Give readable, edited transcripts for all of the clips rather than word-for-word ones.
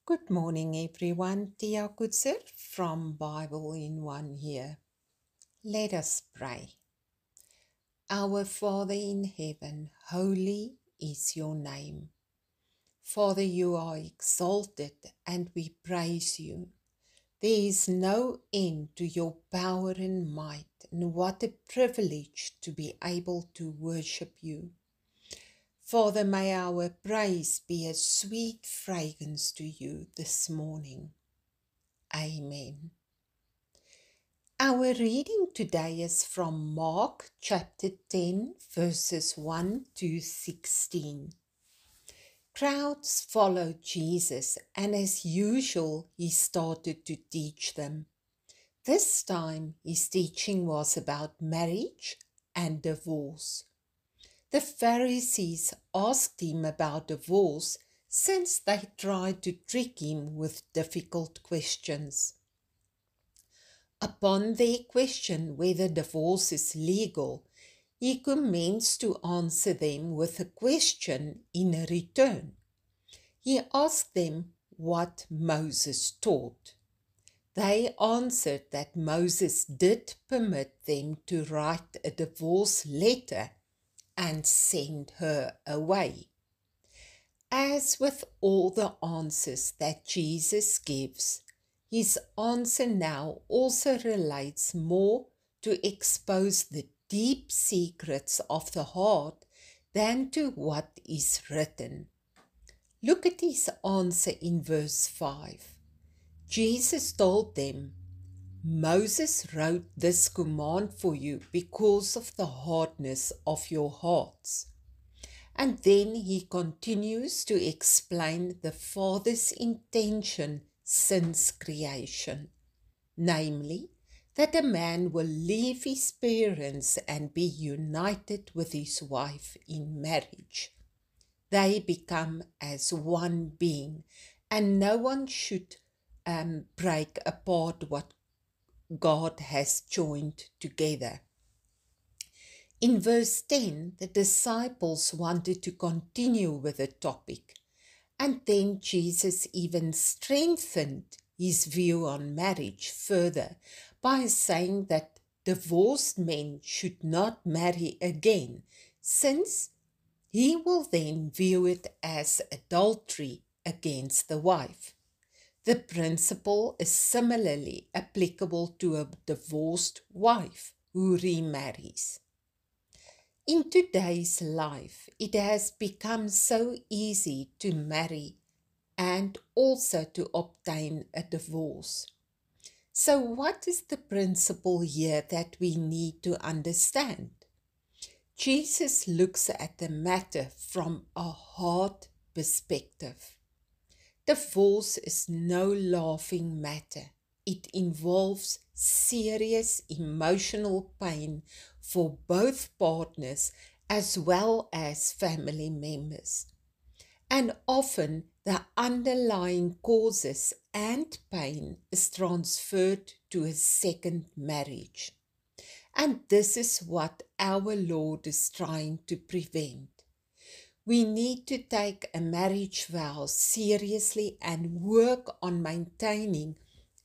Good morning, everyone. Tia Kutser from Bible in One here. Let us pray. Our Father in heaven, holy is your name. Father, you are exalted and we praise you. There is no end to your power and might, and what a privilege to be able to worship you. Father, may our praise be a sweet fragrance to you this morning. Amen. Our reading today is from Mark chapter 10, verses 1 to 16. Crowds followed Jesus, and as usual, he started to teach them. This time, his teaching was about marriage and divorce. The Pharisees asked him about divorce since they tried to trick him with difficult questions. Upon their question whether divorce is legal, he commenced to answer them with a question in return. He asked them what Moses taught. They answered that Moses did permit them to write a divorce letter and send her away. As with all the answers that Jesus gives, his answer now also relates more to expose the deep secrets of the heart than to what is written. Look at his answer in verse 5. Jesus told them, Moses wrote this command for you because of the hardness of your hearts. And then he continues to explain the Father's intention since creation, namely, that a man will leave his parents and be united with his wife in marriage. They become as one being, and no one should break apart what God has joined together. In verse 10, the disciples wanted to continue with the topic, and then Jesus even strengthened his view on marriage further by saying that divorced men should not marry again, since he will then view it as adultery against the wife. The principle is similarly applicable to a divorced wife who remarries. In today's life, it has become so easy to marry and also to obtain a divorce. So what is the principle here that we need to understand? Jesus looks at the matter from a heart perspective. Divorce is no laughing matter. It involves serious emotional pain for both partners as well as family members. And often the underlying causes and pain is transferred to a second marriage. And this is what our Lord is trying to prevent. We need to take a marriage vow seriously and work on maintaining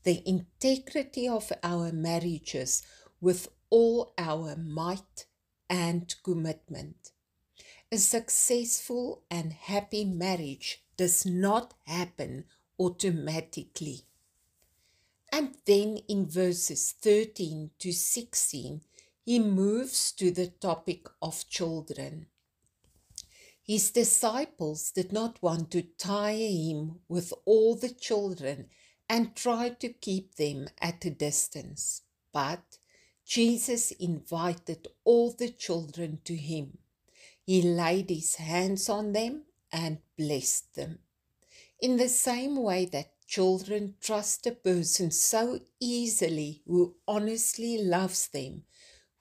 the integrity of our marriages with all our might and commitment. A successful and happy marriage does not happen automatically. And then in verses 13 to 16, he moves to the topic of children. His disciples did not want to tire him with all the children and tried to keep them at a distance. But Jesus invited all the children to him. He laid his hands on them and blessed them. In the same way that children trust a person so easily who honestly loves them,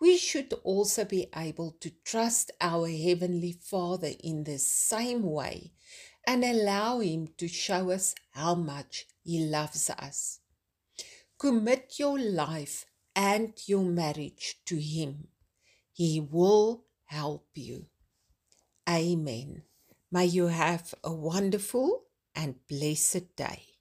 we should also be able to trust our Heavenly Father in the same way and allow Him to show us how much He loves us. Commit your life and your marriage to Him. He will help you. Amen. May you have a wonderful and blessed day.